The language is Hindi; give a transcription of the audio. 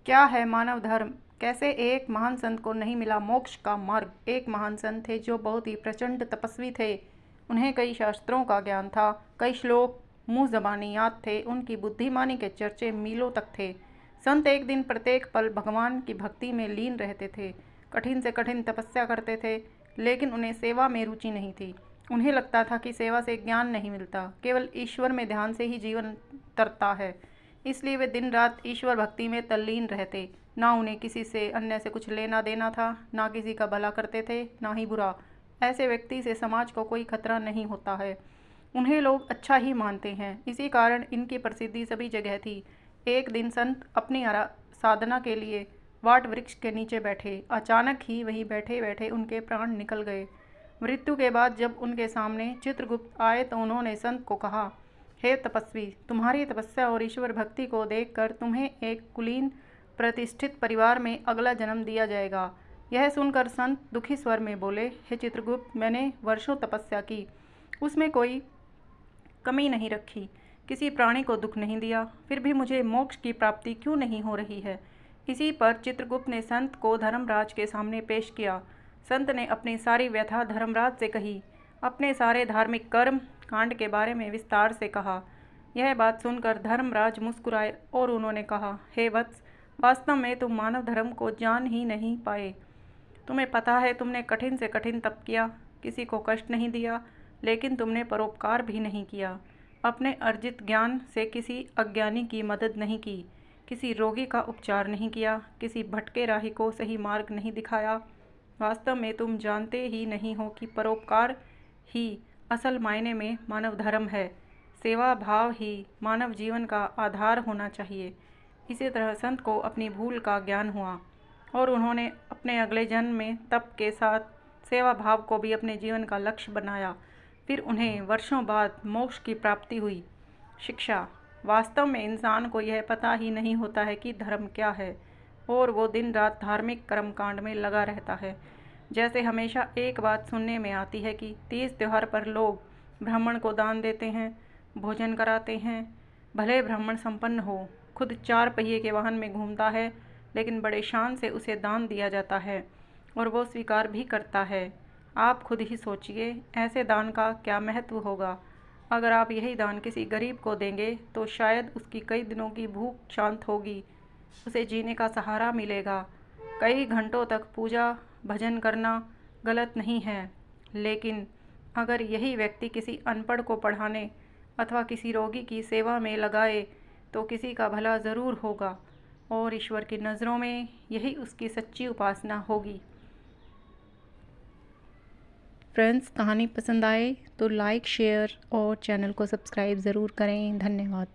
क्या है मानव धर्म? कैसे एक महान संत को नहीं मिला मोक्ष का मार्ग? एक महान संत थे जो बहुत ही प्रचंड तपस्वी थे। उन्हें कई शास्त्रों का ज्ञान था, कई श्लोक मुंह जबानी याद थे, उनकी बुद्धिमानी के चर्चे मीलों तक थे। संत एक दिन प्रत्येक पल भगवान की भक्ति में लीन रहते थे, कठिन से कठिन तपस्या करते थे, लेकिन उन्हें सेवा में रुचि नहीं थी। उन्हें लगता था कि सेवा से ज्ञान नहीं मिलता, केवल ईश्वर में ध्यान से ही जीवन तरता है। इसलिए वे दिन रात ईश्वर भक्ति में तल्लीन रहते। ना उन्हें किसी से अन्य से कुछ लेना देना था, ना किसी का भला करते थे, ना ही बुरा। ऐसे व्यक्ति से समाज को कोई खतरा नहीं होता है। उन्हें लोग अच्छा ही मानते हैं, इसी कारण इनकी प्रसिद्धि सभी जगह थी। एक दिन संत अपनी साधना के लिए वाट वृक्ष के नीचे बैठे। अचानक ही वहीं बैठे बैठे उनके प्राण निकल गए। मृत्यु के बाद जब उनके सामने चित्रगुप्त आए तो उन्होंने संत को कहा, हे तपस्वी, तुम्हारी तपस्या और ईश्वर भक्ति को देखकर तुम्हें एक कुलीन प्रतिष्ठित परिवार में अगला जन्म दिया जाएगा। यह सुनकर संत दुखी स्वर में बोले, हे चित्रगुप्त, मैंने वर्षों तपस्या की, उसमें कोई कमी नहीं रखी, किसी प्राणी को दुख नहीं दिया, फिर भी मुझे मोक्ष की प्राप्ति क्यों नहीं हो रही है? इसी पर चित्रगुप्त ने संत को धर्मराज के सामने पेश किया। संत ने अपनी सारी व्यथा धर्मराज से कही, अपने सारे धार्मिक कर्म कांड के बारे में विस्तार से कहा। यह बात सुनकर धर्मराज मुस्कुराए और उन्होंने कहा, हे वत्स, वास्तव में तुम मानव धर्म को जान ही नहीं पाए। तुम्हें पता है तुमने कठिन से कठिन तप किया, किसी को कष्ट नहीं दिया, लेकिन तुमने परोपकार भी नहीं किया। अपने अर्जित ज्ञान से किसी अज्ञानी की मदद नहीं की, किसी रोगी का उपचार नहीं किया, किसी भटके राही को सही मार्ग नहीं दिखाया। वास्तव में तुम जानते ही नहीं हो कि परोपकार ही असल मायने में मानव धर्म है। सेवा भाव ही मानव जीवन का आधार होना चाहिए। इसी तरह संत को अपनी भूल का ज्ञान हुआ और उन्होंने अपने अगले जन्म में तप के साथ सेवा भाव को भी अपने जीवन का लक्ष्य बनाया। फिर उन्हें वर्षों बाद मोक्ष की प्राप्ति हुई। शिक्षा: वास्तव में इंसान को यह पता ही नहीं होता है कि धर्म क्या है, और वो दिन रात धार्मिक कर्मकांड में लगा रहता है। जैसे हमेशा एक बात सुनने में आती है कि तीज त्यौहार पर लोग ब्राह्मण को दान देते हैं, भोजन कराते हैं। भले ब्राह्मण संपन्न हो, खुद 4 पहिए के वाहन में घूमता है, लेकिन बड़े शान से उसे दान दिया जाता है और वो स्वीकार भी करता है। आप खुद ही सोचिए, ऐसे दान का क्या महत्व होगा। अगर आप यही दान किसी गरीब को देंगे तो शायद उसकी कई दिनों की भूख शांत होगी, उसे जीने का सहारा मिलेगा। कई घंटों तक पूजा भजन करना गलत नहीं है, लेकिन अगर यही व्यक्ति किसी अनपढ़ को पढ़ाने अथवा किसी रोगी की सेवा में लगाए तो किसी का भला ज़रूर होगा और ईश्वर की नज़रों में यही उसकी सच्ची उपासना होगी। फ्रेंड्स, कहानी पसंद आए तो लाइक, शेयर और चैनल को सब्सक्राइब ज़रूर करें। धन्यवाद।